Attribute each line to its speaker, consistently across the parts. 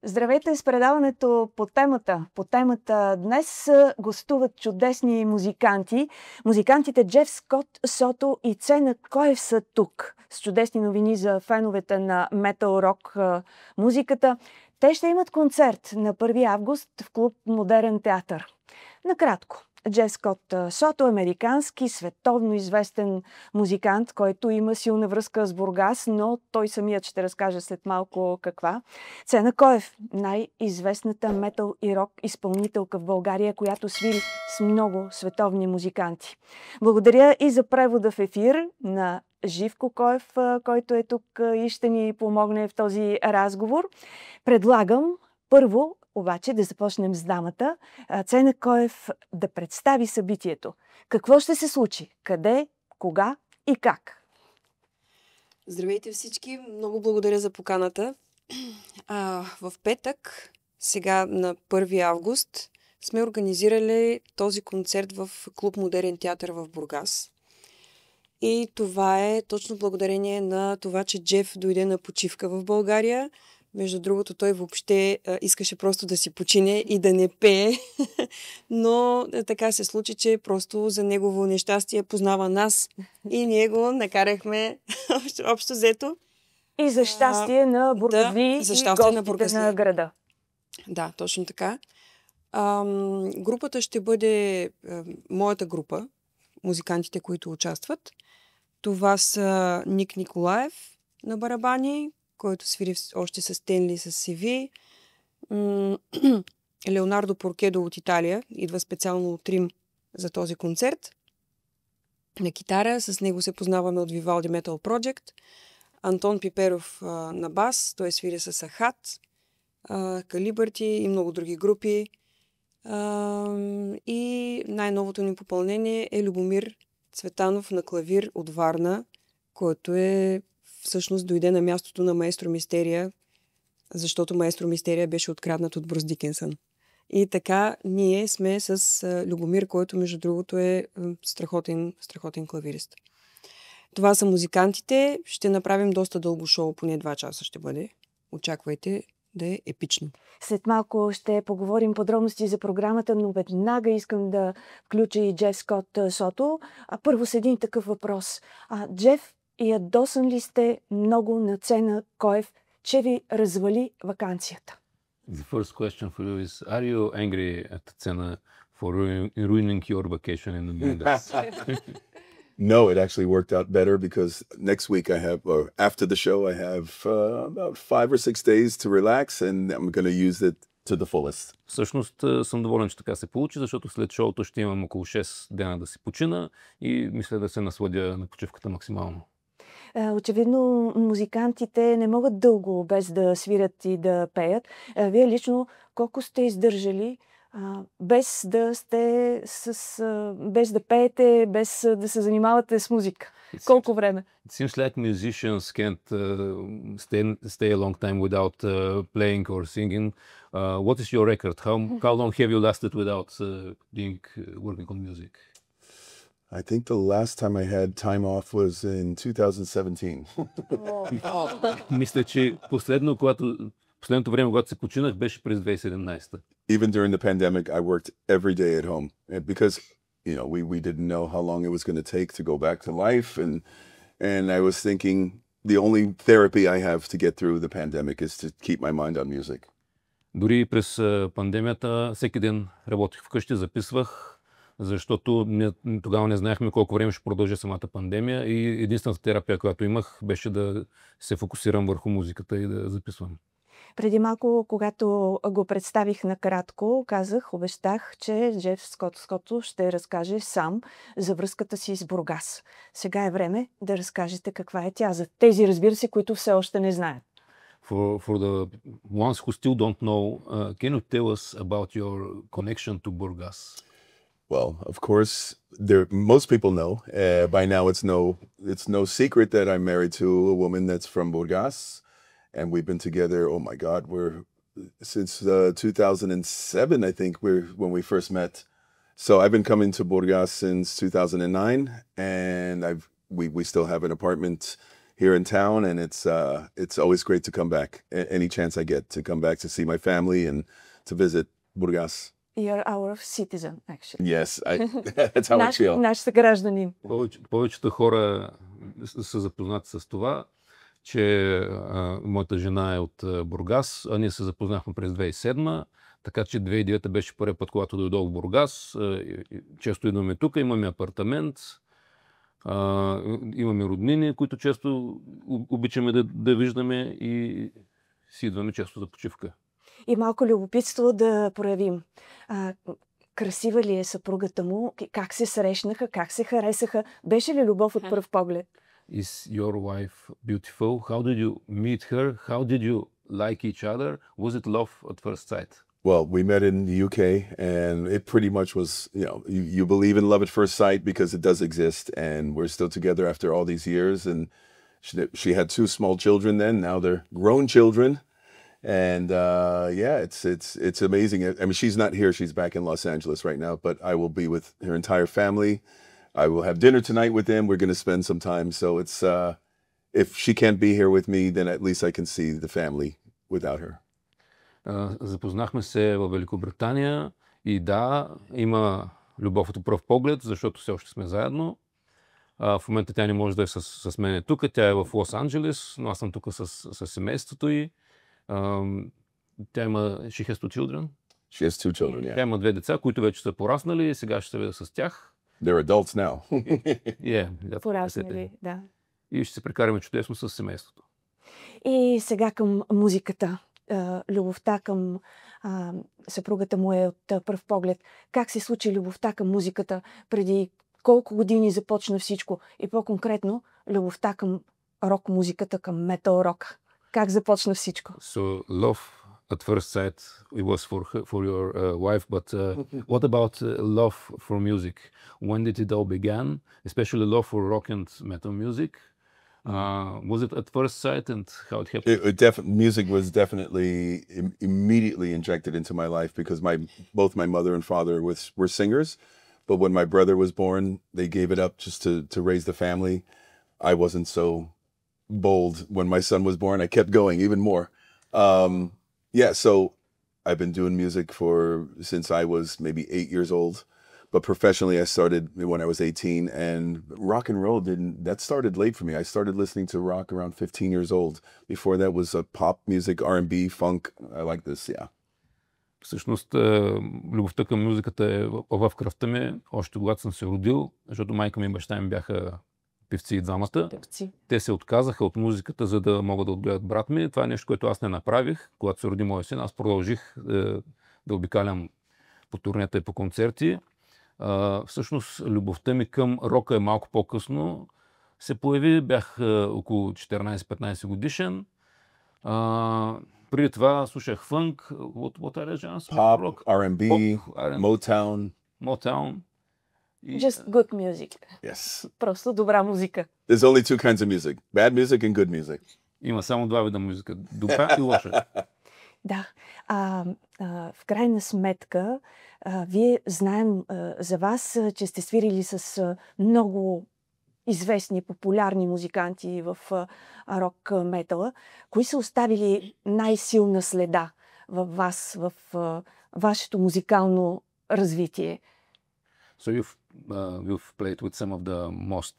Speaker 1: Здравейте с предаването по темата. По темата днес гостуват чудесни музиканти. Музикантите Джеф Скот Сото и Цена Коев са тук. С чудесни новини за феновете на метал рок музиката. Те ще имат концерт на 1 август в клуб Модерен театър. Накратко. Джеф Скот Сото, американски, световно известен музикант, който има силна връзка с Бургас, но той самият ще разкаже след малко каква. Цена Коев, най-известната метал и рок изпълнителка в България, която свири с много световни музиканти. Благодаря и за превода в ефир на Живко Коев, който е тук и ще ни помогне в този разговор. Предлагам първо обаче да започнем с дамата. Цена Коев да представи събитието. Какво ще се случи? Къде, кога и как?
Speaker 2: Здравейте всички! Много благодаря за поканата. В петък, сега на 1 август, сме организирали този концерт в клуб Модерен театър в Бургас. И това е точно благодарение на това, че Джеф дойде на почивка в България. Между другото, той въобще искаше просто да си почине и да не пее, но така се случи, че просто за негово нещастие познава нас и ние го накарахме общо взето.
Speaker 1: И за щастие на бургазли и гостите на града.
Speaker 2: Да, точно така. Групата ще бъде моята група, музикантите, които участват. Това са Ник Николаев на барабани, който свири още с Стенли, с CV. Леонардо Поркедо от Италия идва специално от Рим за този концерт. На китара, с него се познаваме от Vivaldi Metal Project. Антон Пиперов на бас, той свири с Ахат, Калибърти и много други групи. И най-новото ни попълнение е Любомир Цветанов на клавир от Варна, който всъщност дойде на мястото на Маестро Мистерия, защото Маестро Мистерия беше откраднат от Брус Дикенсън. И така ние сме с Любомир, който между другото е страхотен клавирист. Това са музикантите. Ще направим доста дълго шоу, поне 2 часа ще бъде. Очаквайте да е епично.
Speaker 1: След малко ще поговорим подробности за програмата, но веднага искам да включа и Джеф Скот Сото. Първо с един такъв въпрос. Джеф, ядосан ли сте много на Цена Коев, че ви развали ваканцията?
Speaker 3: The first question for you is, are you angry at Цена for ruining your vacation in the Burgas?
Speaker 4: No, it actually worked out better because next week or after the show, I have about 5 or 6 days to relax and I'm going to use it to the fullest.
Speaker 3: Всъщност съм доволен, че така се получи, защото след шоуто ще имам около 6 дена да си почина и мисля да се насладя на почивката максимално.
Speaker 1: Очевидно, музикантите не могат дълго без да свирят и да пеят. Вие лично колко сте издържали без да пеете, без да се занимавате с музика? Колко време?
Speaker 3: It seems like musicians can't stay a long time without playing or singing. What is your record? How long have you lasted without working on music?
Speaker 4: I think the last time I had time off was in 2017.
Speaker 3: Мисля, че последното време, когато се починах, беше през 2017.
Speaker 4: Even during the pandemic, I worked every day at home because, we didn't know how long it was going to take to go back to life. And I was thinking the only therapy I have to get through the pandemic is to keep my mind on music.
Speaker 3: Дори през пандемията всеки ден работих вкъщи, записвах, защото тогава не знаехме колко време ще продължи самата пандемия и единствената терапия, която имах, беше да се фокусирам върху музиката и да записвам.
Speaker 1: Преди малко, когато го представих накратко, обещах, че Джеф Скот Сото ще разкаже сам за връзката си с Бургас. Сега е време да разкажете каква е тя за тези, разбира се, които все още не знаят.
Speaker 3: For the ones who still don't know, can you tell us about your connection to Burgas?
Speaker 4: Well, of course, most people know. By now, it's no secret that I'm married to a woman that's from Burgas, and we've been together. Oh my God, since 2007, I think, when we first met. So I've been coming to Burgas since 2009, and we still have an apartment here in town, and it's always great to come back. Any chance I get to come back to see my family and to visit Burgas.
Speaker 1: You're our citizen, actually.
Speaker 4: Yes, that's how I feel.
Speaker 1: Наш съгражданин.
Speaker 3: Повечето хора са запознати с това, че моята жена е от Бургас, а ние се запознахме през 2007, така че 2009 беше първият път, когато дойдох в Бургас. Често идваме тук, имаме апартамент, имаме роднини, които често обичаме да виждаме и си идваме често за почивка.
Speaker 1: И малко любопитство да проявим. Красива ли е съпругата му? Как се срещнаха? Как се харесаха? Беше ли любов от пръв поглед?
Speaker 3: Is your wife beautiful? How did you meet her? How did you like each other? Was it love at first sight?
Speaker 4: Well, we met in the UK, and it pretty much was, you believe in love at first sight because it does exist, and we're still together after all these years. And she had 2 small children then. Now they're grown children. And yeah, it's amazing. I mean, she's not here. She's back in Los Angeles right now, but I will be with her entire family. I will have dinner tonight with them. We're going to spend some time. So it's, if she can't be here with me, then at least I can see the family without her.
Speaker 3: Запознахме се в Великобритания и да, има любов от пръв поглед, защото все още сме заедно. В момента тя не може да е с мен тук. Тя е в Лос Анджелес, но аз съм тук с семейството й. Тя има... She has 2 children?
Speaker 4: She has 2 children, yeah.
Speaker 3: Тя има 2 деца, които вече са пораснали и сега ще се видя с тях.
Speaker 4: They're adults now.
Speaker 1: Пораснали, да.
Speaker 3: И ще се прекараме чудесно с семейството.
Speaker 1: И сега към музиката. Любовта към съпругата му е от пръв поглед. Как се случи любовта към музиката? Преди колко години започна всичко? И по-конкретно, любовта към рок-музиката, към метал-рок. Как започна всичко?
Speaker 3: So, love at first sight, it was for your wife, but what about love for music? When did it all begin? Especially love for rock and metal music? Was it at first sight, and how it happened?
Speaker 4: Music was definitely immediately injected into my life because both my mother and father were singers. But when my brother was born, they gave it up just to raise the family. I wasn't so bold when my son was born. I kept going even more. Yeah, so I've been doing music since I was maybe 8 years old. But professionally, I started when I was 18, and rock and roll that started late for me. I started listening to rock around 15 years old. Before that was pop music, R&B, funk. I like this, yeah.
Speaker 3: Всъщност, любовта към музиката е в кръвта ми, още когато съм се родил, защото майка ми и баща ми бяха певци и двамата. Те се отказаха от музиката, за да могат да отгледат брат ми. Това е нещо, което аз не направих. Когато се роди моя син, аз продължих да обикалям по турнета и по концерти. Всъщност, любовта ми към рока е малко по-късно. Се появи, бях около 14-15 годишен. Преди това слушах фънк. What are the genres?
Speaker 4: Pop, R&B,
Speaker 3: Motown.
Speaker 1: Just good music.
Speaker 4: Yes.
Speaker 1: Просто добра музика.
Speaker 4: There's only 2 kinds of music. Bad music and good music.
Speaker 3: Има само 2 вида музика. Добра и лоша.
Speaker 1: Да. В крайна сметка, вие знаем за вас, че сте свирили с много известни, популярни музиканти в рок-метала. Кои са оставили най-силна следа във вас, в вашето музикално развитие?
Speaker 3: So you've played with some of the most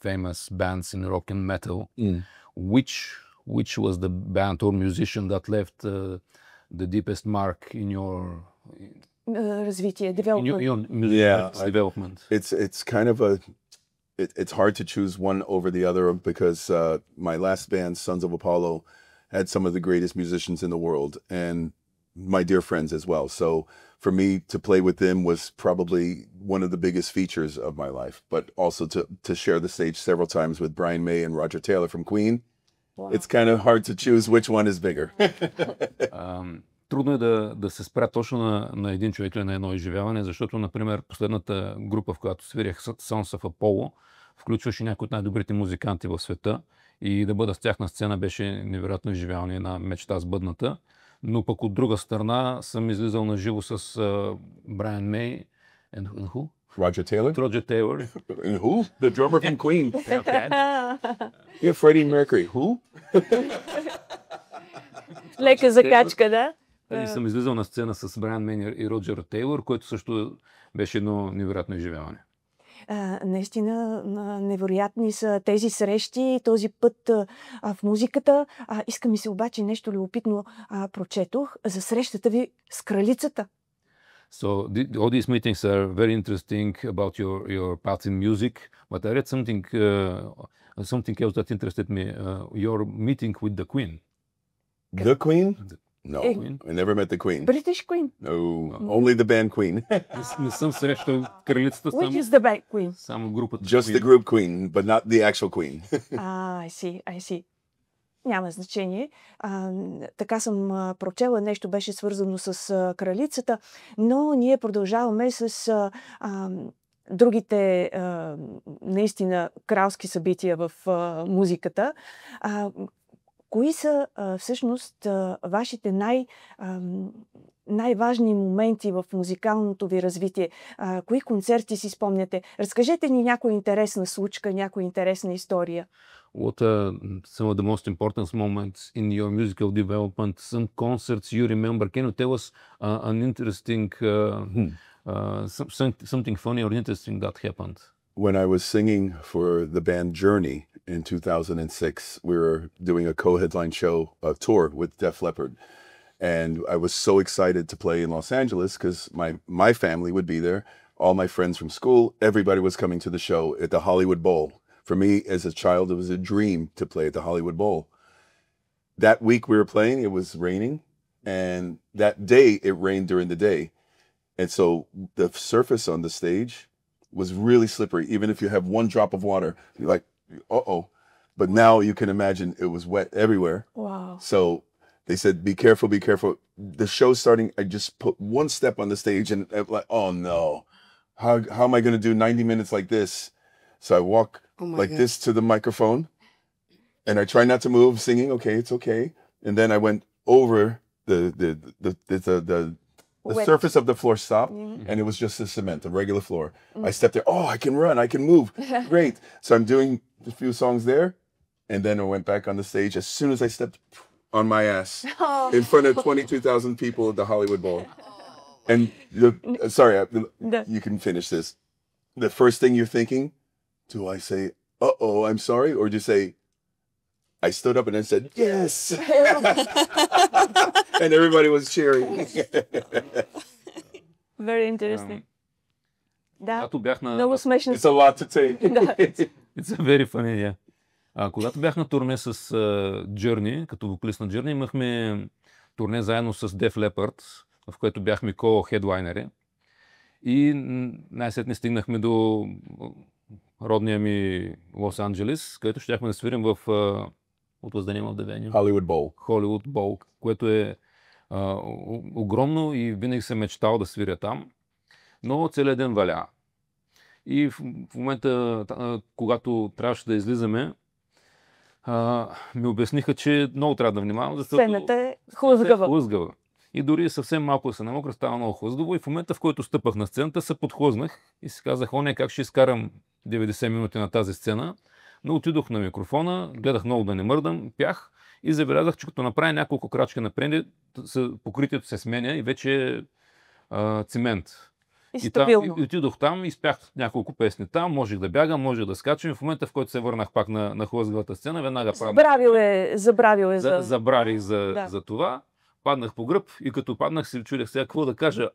Speaker 3: famous bands in rock and metal. Which was the band or musician that left the deepest mark in your
Speaker 1: развитие, development?
Speaker 3: In your music development.
Speaker 4: It's kind of it's hard to choose one over the other because my last band, Sons of Apollo, had some of the greatest musicians in the world and my dear friends as well. So for me to play with them was probably one of the biggest features of my life, but also to share the stage several times with Brian May and Roger Taylor from Queen. Wow. It's kind of hard to choose which one is bigger.
Speaker 3: Трудно е да се спря точно на един човек или на едно изживяване, защото, например, последната група, в която свирях, Sons of Apollo, включваше някои от най-добрите музиканти в света и да бъда с тях на сцена беше невероятно изживяване на мечта сбъдната. Но пък от друга страна съм излизал на живо с Брайан Мей and who?
Speaker 4: Roger Taylor?
Speaker 3: Роджер Тейлор.
Speaker 4: And who? The drummer from Queen.
Speaker 3: Okay.
Speaker 4: Yeah, Freddie Mercury. Who?
Speaker 1: Лека закачка, да?
Speaker 3: И съм излизал на сцена с Брайан Мейнер и Роджер Тейлор, който също беше едно невероятно изживяване.
Speaker 1: Наистина невероятни са тези срещи, този път в музиката. Иска ми се обаче нещо любопитно прочетох за срещата ви с кралицата.
Speaker 3: So all these meetings are very interesting about your path in music, but I read something else that interested me. Your meeting with the Queen.
Speaker 4: The Queen? No,
Speaker 3: Queen.
Speaker 4: I never met the Queen.
Speaker 1: British Queen.
Speaker 4: No, only the band Queen.
Speaker 3: Не съм срещал кралицата,
Speaker 1: Which is the band Queen?
Speaker 3: само групата.
Speaker 4: Just the group Queen, but not the actual Queen.
Speaker 1: I see. Няма значение. Така съм прочела, нещо беше свързано с кралицата, но ние продължаваме с другите наистина кралски събития в музиката. Кои са всъщност вашите най-важни моменти в музикалното ви развитие? Кои концерти си спомняте? Разкажете ни някоя интересна случка, някоя интересна история.
Speaker 3: What are some of the most important moments in your musical development? Some concerts you remember? Can you tell us an interesting, something funny or interesting that happened?
Speaker 4: When I was singing for the band Journey in 2006, we were doing a co-headline show, a tour with Def Leppard. And I was so excited to play in Los Angeles because my family would be there. All my friends from school, everybody was coming to the show at the Hollywood Bowl. For me, as a child, it was a dream to play at the Hollywood Bowl. That week we were playing, it was raining. And that day, it rained during the day. And so the surface on the stage was really slippery. Even if you have one drop of water, you're like, uh-oh. But now you can imagine it was wet everywhere.
Speaker 1: Wow.
Speaker 4: So they said, be careful, be careful. The show's starting. I just put one step on the stage and I'm like, oh no. How am I going to do 90 minutes like this? So I walk this to the microphone and I try not to move, singing, okay, it's okay. And then I went over the surface of the floor stopped and it was just a cement, a regular floor. I stepped there, oh, I can run, I can move. Great. So I'm doing a few songs there and then I went back on the stage. As soon as I stepped on my ass in front of 22,000 people at the Hollywood Bowl. And sorry, you can finish this. The first thing you're thinking, do I say, uh-oh, I'm sorry? Or do you say, I stood up and I said, yes. And everybody was cheering.
Speaker 1: Very interesting. Да,
Speaker 3: Когато бях
Speaker 1: много смешно.
Speaker 4: It's a lot to take.
Speaker 3: It's a very funny, yeah. Когато бях на турне с Journey, като вокалист на Journey, имахме турне заедно с Def Leppard, в което бяхме ко-хедлайнери. И най-сетне стигнахме до родния ми Лос Анджелес, където щяхме да свирим в what was the name of the venue? Hollywood Bowl, което е огромно и винаги съм мечтал да свиря там, но целият ден валя. И в момента, когато трябваше да излизаме, ми обясниха, че много трябва да внимавам, защото
Speaker 1: сцената е хлъзгава.
Speaker 3: И дори съвсем малко да се намокра, става много хлъзгаво. И в момента, в който стъпах на сцената, се подхлъзнах и си казах, как ще изкарам 90 минути на тази сцена. Но отидох на микрофона, гледах много да не мърдам, пях и забелязах, че като направя няколко крачки напред, покритието се сменя и вече е цимент.
Speaker 1: И стабилно.
Speaker 3: И отидох там и спях няколко песни там, можех да бягам, можех да скачам. И в момента, в който се върнах пак на хлъзгавата сцена, веднага паднах. Забравих за това. Паднах по гръб и като паднах си чудех сега какво да кажа.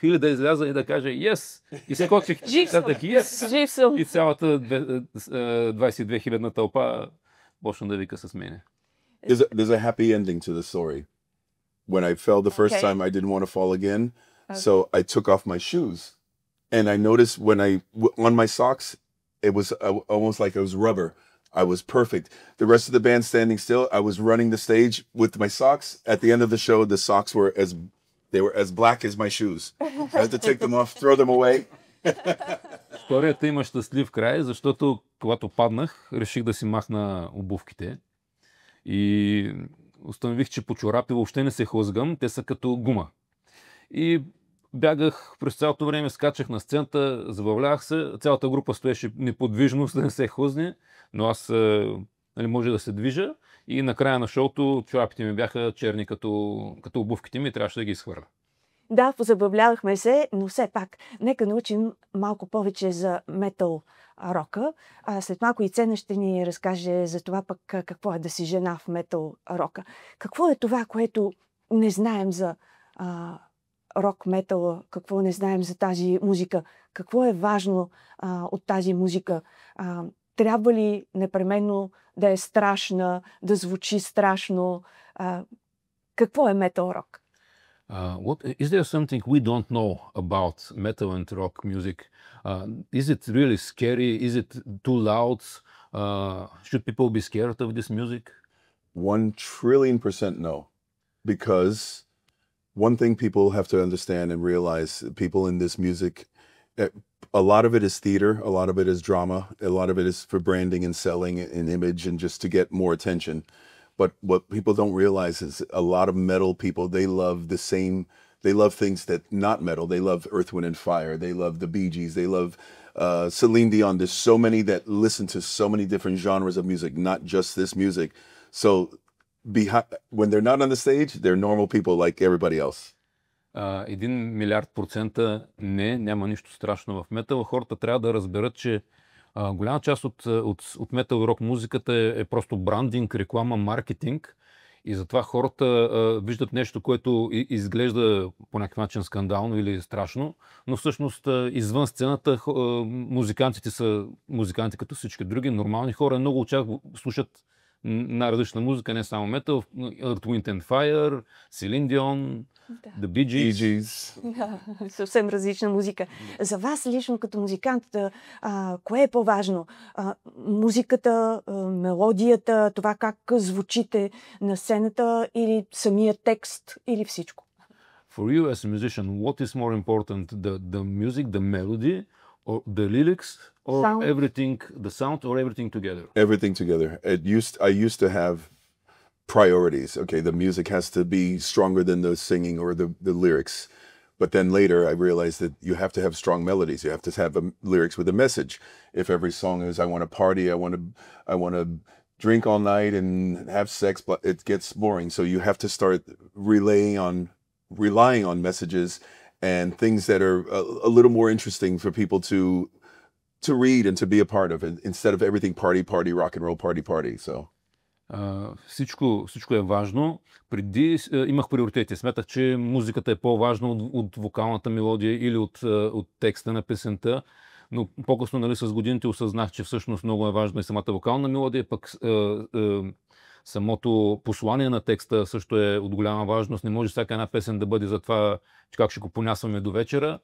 Speaker 3: Или да изляза и да кажа yes. И скочих.
Speaker 1: Жив съм.
Speaker 3: И цялата 22 хилядна тълпа почна да вика с мене.
Speaker 4: There's a happy ending to the story. When I fell the first time, I didn't want to fall again. So I took off my shoes. And I noticed on my socks, it was almost like it was rubber. I was perfect. The rest of the band standing still. I was running the stage with my socks. At the end of the show, the socks were as black as my shoes. I had to take them off, throw them away.
Speaker 3: Историята има щастлив край, защото когато паднах, реших да си махна обувките и установих, че по чорапи въобще не се хлъзгам, те са като гума. И бягах през цялото време, скачах на сцената, забавлявах се, цялата група стоеше неподвижно, за да не се хлъзне, но аз нали, може да се движа и накрая на шоуто чорапите ми бяха черни като обувките ми и трябваше да ги изхвърля.
Speaker 1: Да, позабавлявахме се, но все пак, нека научим малко повече за метал рока. След малко и Цена ще ни разкаже за това пък какво е да си жена в метал рока. Какво е това, което не знаем за рок-метала, какво не знаем за тази музика, какво е важно от тази музика, трябва ли непременно да е страшна, да звучи страшно, какво е метал рок?
Speaker 3: Is there something we don't know about metal and rock music? Is it really scary? Is it too loud? Should people be scared of this music?
Speaker 4: 1,000,000,000% no. Because one thing people have to understand and realize, people in this music, a lot of it is theater, a lot of it is drama, a lot of it is for branding and selling an image and just to get more attention. But what people don't realize is a lot of metal people, they love things that not metal. They love Earth, Wind and Fire. They love the Bee Gees. They love Celine Dion. There's so many that listen to so many different genres of music, not just this music. So when they're not on the stage, they're normal people like everybody else.
Speaker 3: 1,000,000,000% няма нищо страшно в метал. Хората трябва да разберат, че голяма част от метал и рок музиката е просто брандинг, реклама, маркетинг и затова хората виждат нещо, което изглежда по някакъв начин скандално или страшно, но всъщност извън сцената музикантите са музиканти като всички други, нормални хора. Много от тях слушат най-различна музика, не само метал, Earth, Wind and Fire, Celine Dion, The Bee Gees.
Speaker 1: Да, съвсем различна музика. За вас лично като музикант, кое е по-важно? Музиката, мелодията, това как звучите на сцената или самия текст или всичко?
Speaker 3: For you as a musician, what is more important? The music, the melody, or the lyrics, or
Speaker 1: sound.
Speaker 3: Everything, the sound, or everything together?
Speaker 4: Everything together. I used to have priorities. Okay, the music has to be stronger than the singing or the lyrics. But then later I realized that you have to have strong melodies. You have to have lyrics with a message. If every song is I want to party, I want to drink all night and have sex, but it gets boring. So you have to start relying on messages and things that are a little more interesting for people to read and to be a part of it, instead of everything party, rock and roll, party. So
Speaker 3: всичко е важно. Преди имах приоритети. Смятах, че музиката е по-важна от вокалната мелодия или от текста на песента, но по-късно, нали, с годините осъзнах, че всъщност много е важна и самата вокална мелодия, пък самото послание на текста също е от голяма важност. Не може всяка една песен да бъде за това, че как ще го понясваме до вечера.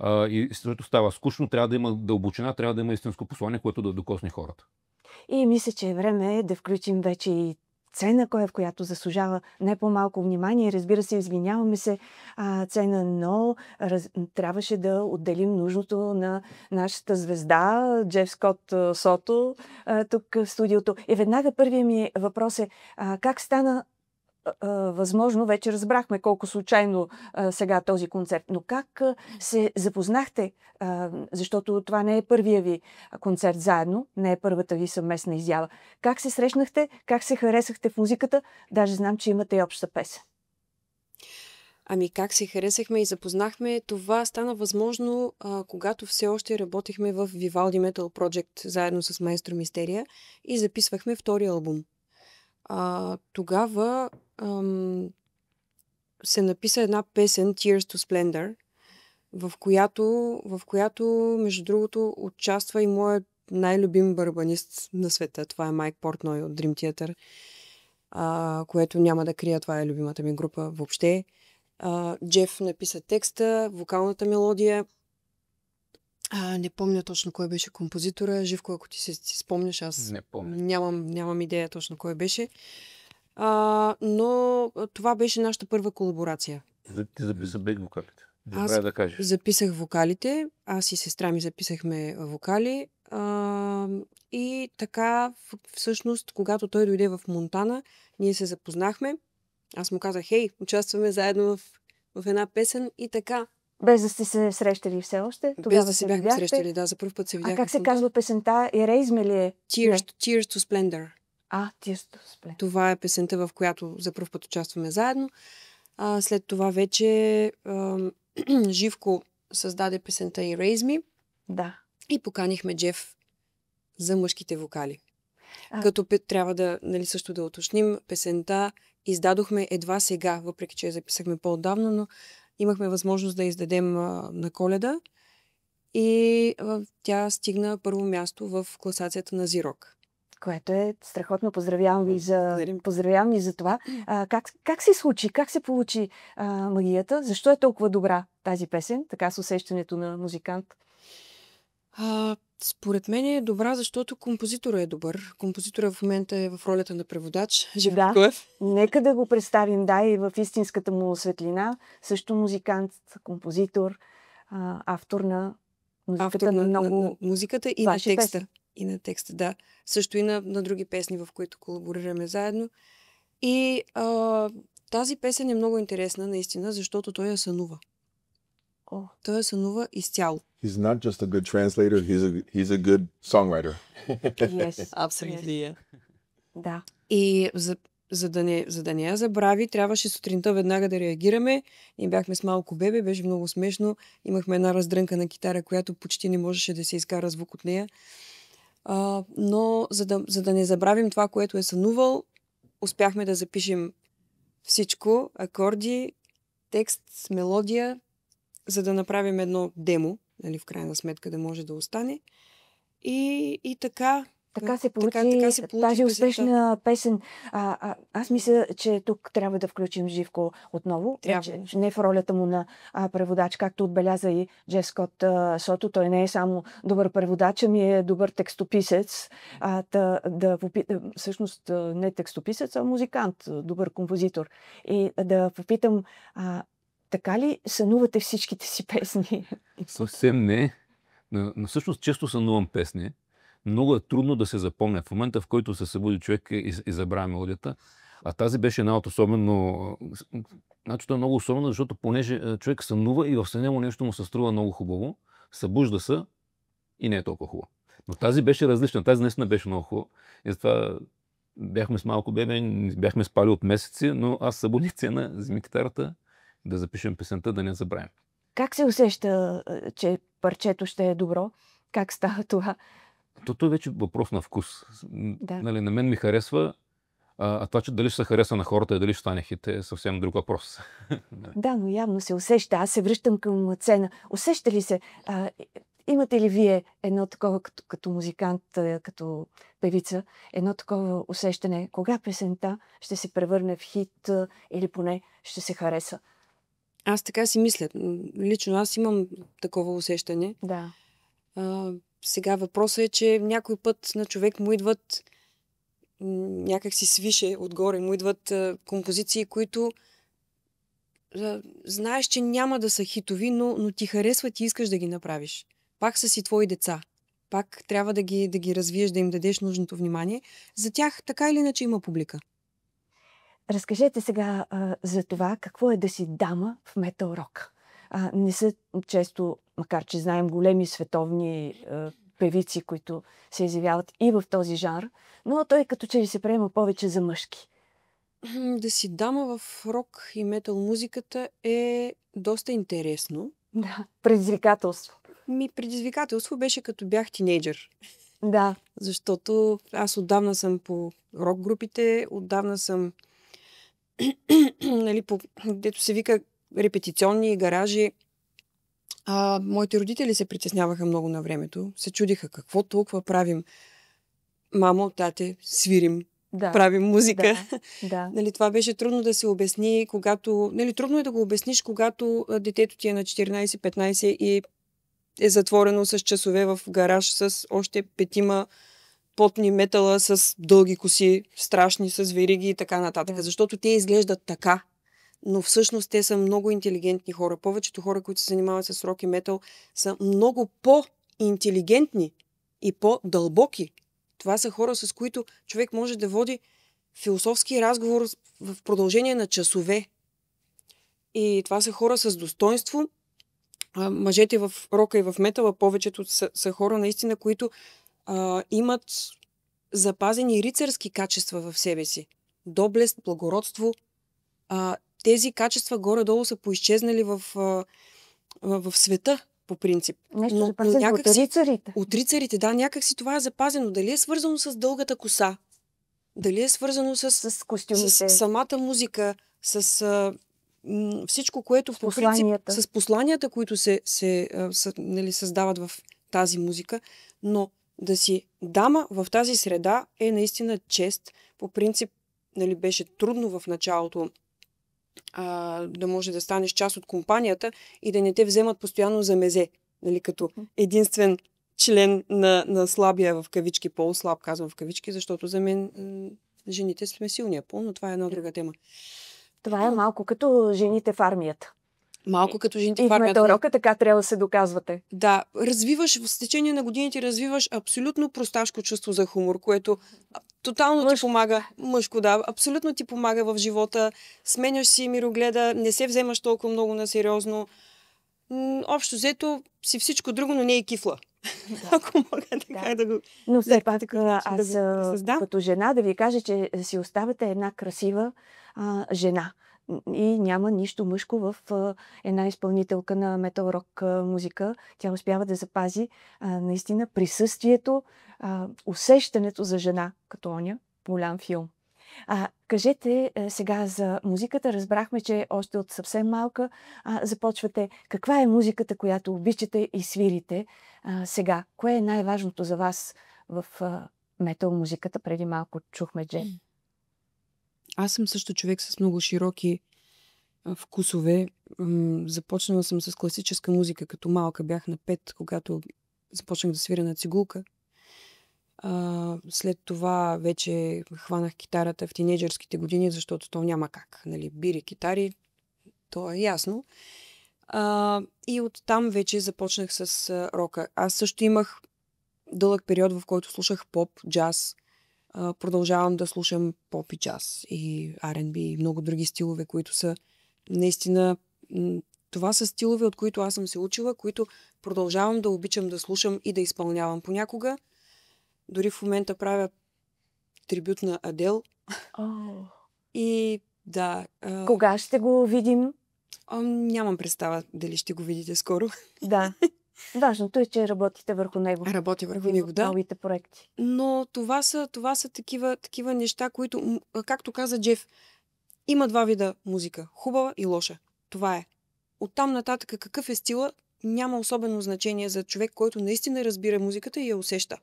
Speaker 3: И защото става скучно, трябва да има дълбочина, трябва да има истинско послание, което да докосне хората.
Speaker 1: И мисля, че е време да включим вече и Цена Коев, която заслужава не по-малко внимание. Разбира се, извиняваме се, Цена, но трябваше да отделим нужното на нашата звезда, Джеф Скот Сото, тук в студиото. И веднага първият ми въпрос е, как стана възможно, вече разбрахме колко случайно сега този концерт, но как се запознахте, защото това не е първия ви концерт заедно, не е първата ви съвместна изява. Как се срещнахте, как се харесахте в музиката? Даже знам, че имате и обща песен.
Speaker 2: Ами как се харесахме и запознахме, това стана възможно, когато все още работихме в Vivaldi Metal Project заедно с Маестро Мистерия и записвахме втори албум. Тогава се написа една песен Tears to Splendor, в която между другото участва и моят най-любим барабанист на света. Това е Майк Портной от Dream Theater, което няма да крия, това е любимата ми група въобще. Джеф написа текста, вокалната мелодия. Не помня точно кой беше композитора. Живко, ако ти си спомняш, аз
Speaker 3: не помня.
Speaker 2: Нямам идея точно кой беше. Но това беше нашата първа колаборация.
Speaker 3: Ти записа бек вокалите.
Speaker 2: Аз записах вокалите. Аз и сестра ми записахме вокали. И така, всъщност, когато той дойде в Монтана, ние се запознахме. Аз му казах, хей, участваме заедно в една песен и така.
Speaker 1: Без да сте се срещали все още?
Speaker 2: Без да се бяхме срещали, да, за първ път се видяхме.
Speaker 1: А как се казва песента? Erasme ли е?
Speaker 2: Tears to Splendor.
Speaker 1: Tears to Splendor.
Speaker 2: Това е песента, в която за първ път участваме заедно. След това вече Живко създаде песента Erasme.
Speaker 1: Да.
Speaker 2: И поканихме Джеф за мъжките вокали. Като трябва да, също да уточним, песента издадохме едва сега, въпреки че я записахме по-отдавна, но имахме възможност да издадем на Коледа и тя стигна първо място в класацията на Зирок.
Speaker 1: Което е страхотно. Поздравявам ви за това. Как се случи? Как се получи магията? Защо е толкова добра тази песен? Така с усещането на музикант.
Speaker 2: Според мен е добра, защото композиторът е добър. Композиторът в момента е в ролята на преводач. Живко Коев.
Speaker 1: Нека да го представим, и в истинската му светлина. Също музикант, композитор, автор на музиката.
Speaker 2: На музиката и на текста.
Speaker 1: Песен.
Speaker 2: И на текста, да. Също и на други песни, в които колаборираме заедно. И тази песен е много интересна, наистина, защото той я сънува. Той я сънува изцяло.
Speaker 4: He's not just a good translator, he's a good songwriter.
Speaker 1: Yes.
Speaker 2: Абсолютно.
Speaker 1: Yes. Да.
Speaker 2: И за да не я забрави, трябваше сутринта веднага да реагираме. Ние бяхме с малко бебе, беше много смешно. Имахме една раздрънка на китара, която почти не можеше да се изкара звук от нея. Но за да не забравим това, което е сънувал, успяхме да запишем всичко, акорди, текст, мелодия, за да направим едно демо, в крайна сметка да може да остане. И така...
Speaker 1: Така се получи тази успешна песен. Аз мисля, че тук трябва да включим Живко отново. Не в ролята му на преводач, както отбеляза и Джеф Скот Сото. Той не е само добър преводач, ами е добър текстописец. Всъщност не текстописец, а музикант, добър композитор. И да попитам, така ли сънувате всичките си песни?
Speaker 3: Съвсем не. Но всъщност често сънувам песни. Много е трудно да се запомня. В момента, в който се събуди човек и забравя мелодията. А тази беше една от особено... Значи, това е много особено, защото понеже човек сънува и в съня му нещо му се струва много хубаво, събужда се и не е толкова хубаво. Но тази беше различна. Тази наистина беше много хубава. И затова бяхме с малко бебе, бяхме спали от месеци, но аз събудих цена, вземи китарата, да запишем песента, да не забравим.
Speaker 1: Как се усеща, че парчето ще е добро? Как става това?
Speaker 3: То е вече въпрос на вкус.
Speaker 1: Да.
Speaker 3: На мен ми харесва, а това, че дали ще се хареса на хората и дали ще стане хит, е съвсем друг въпрос.
Speaker 1: Да, но явно се усеща. Аз се връщам към Цена. Усеща ли се? Имате ли вие едно такова като музикант, като певица, едно такова усещане, кога песента ще се превърне в хит или поне ще се хареса?
Speaker 2: Аз така си мисля. Лично аз имам такова усещане.
Speaker 1: Да.
Speaker 2: Сега въпросът е, че някой път на човек му идват някак си свише отгоре, му идват композиции, които знаеш, че няма да са хитови, но ти харесват и искаш да ги направиш. Пак са си твои деца. Пак трябва да ги развиеш, да им дадеш нужното внимание. За тях така или иначе има публика.
Speaker 1: Разкажете сега за това, какво е да си дама в метал рок. Не са често, макар че знаем големи световни певици, които се изявяват и в този жанр, но той като че ли се приема повече за мъжки.
Speaker 2: Да си дама в рок и метал музиката е доста интересно.
Speaker 1: Да, предизвикателство.
Speaker 2: Предизвикателство беше като бях тинейджър.
Speaker 1: Да.
Speaker 2: Защото аз отдавна съм по рок групите, отдавна съм дето се вика репетиционни гаражи. Моите родители се притесняваха много на времето. Се чудиха какво толкова правим. Мамо, тате, свирим, правим музика.
Speaker 1: Да.
Speaker 2: Това беше трудно да се обясни, когато... трудно е да го обясниш, когато детето ти е на 14-15 и е затворено с часове в гараж с още 5 потни метала с дълги коси, страшни, с вериги и така нататък. Да. Защото те изглеждат така. Но всъщност те са много интелигентни хора. Повечето хора, които се занимават с рок и метал, са много по-интелигентни и по-дълбоки. Това са хора, с които човек може да води философски разговор в продължение на часове. И това са хора с достоинство, мъжете в рока и в метала, повечето са хора наистина, които имат запазени рицарски качества в себе си. Доблест, благородство. Тези качества горе-долу са поизчезнали в света, по принцип.
Speaker 1: Нещо запазено от рицарите.
Speaker 2: От рицарите, да, някакси това е запазено. Дали е свързано с дългата коса, дали е свързано с
Speaker 1: костюмите,
Speaker 2: с самата музика, с всичко, което по принцип, с посланията, които се нали, създават в тази музика, но да си дама в тази среда е наистина чест. По принцип, нали, беше трудно в началото да може да станеш част от компанията и да не те вземат постоянно за мезе, нали, като единствен член на слабия в кавички пол, слаб казвам в кавички, защото за мен жените сме силния пол, но това е една друга тема.
Speaker 1: Това е малко като жените в армията.
Speaker 2: Малко като жените
Speaker 1: в армията. И в метал рока така трябва да се доказвате.
Speaker 2: Да, в течение на годините развиваш абсолютно просташко чувство за хумор, което тотално ти помага. Мъжко, да. Абсолютно ти помага в живота. Сменяш си мирогледа, не се вземаш толкова много на сериозно. Общо взето си всичко друго, но не е кифла. Да. Ако мога така да го...
Speaker 1: Но все пак аз като жена да ви кажа, че си оставате една красива жена. И няма нищо мъжко в една изпълнителка на метал-рок музика. Тя успява да запази наистина присъствието, усещането за жена, като оня голям филм. Кажете сега за музиката. Разбрахме, че още от съвсем малка започвате. Каква е музиката, която обичате и свирите сега? Кое е най-важното за вас в метал музиката? Преди малко чухме Джеф.
Speaker 2: Аз съм също човек с много широки вкусове. Започнала съм с класическа музика, като малка. Бях на 5, когато започнах да свиря на цигулка. След това вече хванах китарата в тинейджърските години, защото то няма как. Нали, бири, китари, то е ясно. И оттам вече започнах с рока. Аз също имах дълъг период, в който слушах поп, джаз. Продължавам да слушам поп и джаз и R&B и много други стилове, които са наистина... Това са стилове, от които аз съм се учила, които продължавам да обичам да слушам и да изпълнявам понякога. Дори в момента правя трибют на Адел. И да...
Speaker 1: Кога ще го видим?
Speaker 2: Нямам представа дали ще го видите скоро.
Speaker 1: Да. Важното е, че работите върху него.
Speaker 2: Работя върху него, да.
Speaker 1: Новите проекти.
Speaker 2: Но това са такива неща, които, както каза Джеф, има два вида музика. Хубава и лоша. Това е. Оттам нататък какъв е стила, няма особено значение за човек, който наистина разбира музиката и я усеща.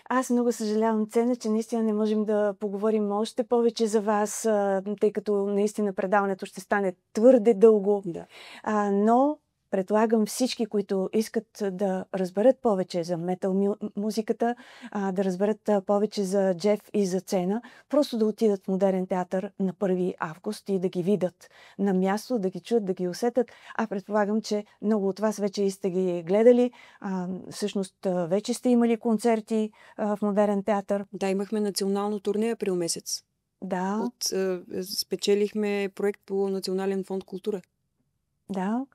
Speaker 1: Аз много съжалявам, Цена, че наистина не можем да поговорим още повече за вас, тъй като наистина предаването ще стане твърде дълго.
Speaker 2: Да.
Speaker 1: Но предлагам всички, които искат да разберат повече за метал музиката, да разберат повече за Джеф и за Цена, просто да отидат в Модерен театър на 1 август и да ги видят на място, да ги чуят, да ги усетят. Предполагам, че много от вас вече сте ги гледали. Всъщност вече сте имали концерти в Модерен театър.
Speaker 2: Да, имахме национално турне април месец.
Speaker 1: Да.
Speaker 2: Спечелихме проект по Национален фонд култура.
Speaker 1: Да.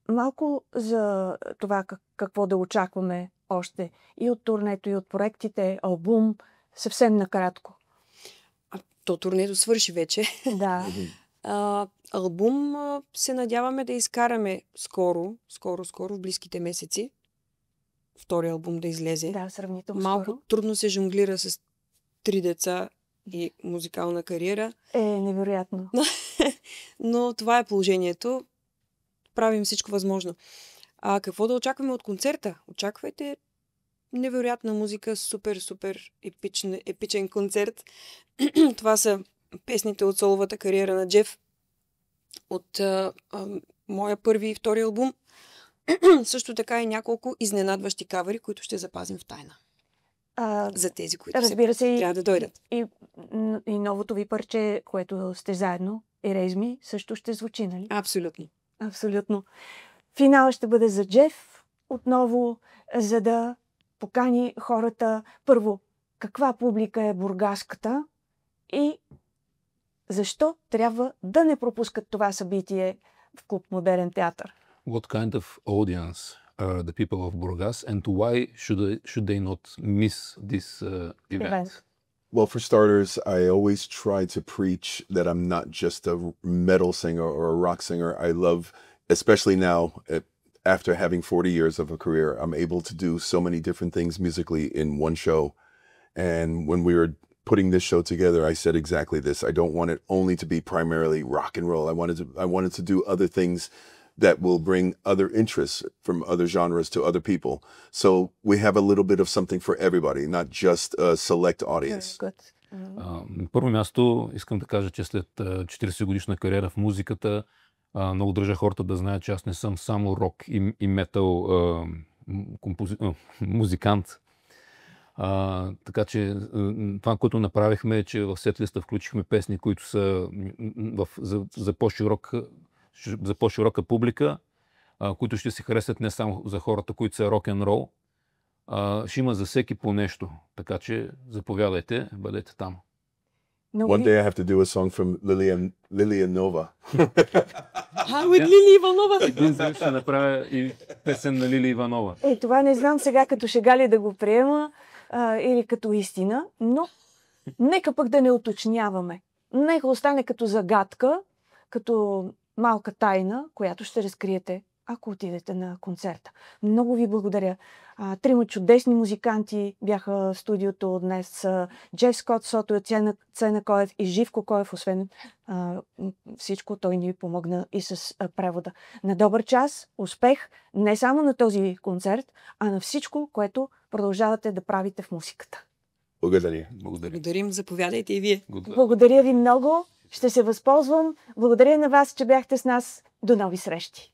Speaker 1: Малко за това какво да очакваме още и от турнето, и от проектите, албум, съвсем накратко.
Speaker 2: То турнето свърши вече.
Speaker 1: Да.
Speaker 2: Албум се надяваме да изкараме скоро, в близките месеци. Втори албум да излезе.
Speaker 1: Да, сравнително
Speaker 2: малко
Speaker 1: скоро.
Speaker 2: Трудно се жонглира с 3 деца и музикална кариера.
Speaker 1: Невероятно.
Speaker 2: Но това е положението. Правим всичко възможно. Какво да очакваме от концерта? Очаквайте невероятна музика, супер епичен концерт. Това са песните от соловата кариера на Джеф, от моя първи и втори албум. Също така и няколко изненадващи кавери, които ще запазим в тайна. За тези, които трябва да дойдат.
Speaker 1: И новото ви парче, което сте заедно, Erase също ще звучи, нали?
Speaker 2: Абсолютно.
Speaker 1: Абсолютно. Финал ще бъде за Джеф отново, за да покани хората първо каква публика е бургаската и защо трябва да не пропускат това събитие в клуб Модерен театър.
Speaker 3: What kind of audience are the people of Burgas, and why should they not miss this event?
Speaker 4: Well, for starters, I always try to preach that I'm not just a metal singer or a rock singer. I love, especially now, after having 40 years of a career, I'm able to do so many different things musically in one show. And when we were putting this show together, I said exactly this. I don't want it only to be primarily rock and roll. I wanted to do other things that will bring other interests from other genres to other people. So we have a little bit of something for everybody, not just a select audience.
Speaker 3: На първо място искам да кажа, че след 40 годишна кариера в музиката много държа хората да знаят, че аз не съм само рок и метал музикант. Така че това, което направихме, е, че в сетлиста включихме песни, които са за по-широка публика, които ще се харесат не само за хората, които са рок-н-рол. Ще има за всеки по нещо. Така че заповядайте, бъдете там.
Speaker 4: One day I have to do a song from Lilian Nova.
Speaker 2: With Лили Иванова!
Speaker 3: Един ден ще направя и песен на Лили Иванова.
Speaker 1: Това не знам сега като шега ли да го приема или като истина, но нека пък да не уточняваме. Нека остане като загадка, като малка тайна, която ще разкриете, ако отидете на концерта. Много ви благодаря. Трима чудесни музиканти бяха в студиото днес. Джеф Скот Сото, Цена Коев и Живко Коев. Освен всичко, той ни помогна и с превода. На добър час, успех не само на този концерт, а на всичко, което продължавате да правите в музиката.
Speaker 2: Благодарим. Заповядайте и вие.
Speaker 1: Благодаря ви много. Ще се възползвам. Благодаря на вас, че бяхте с нас. До нови срещи!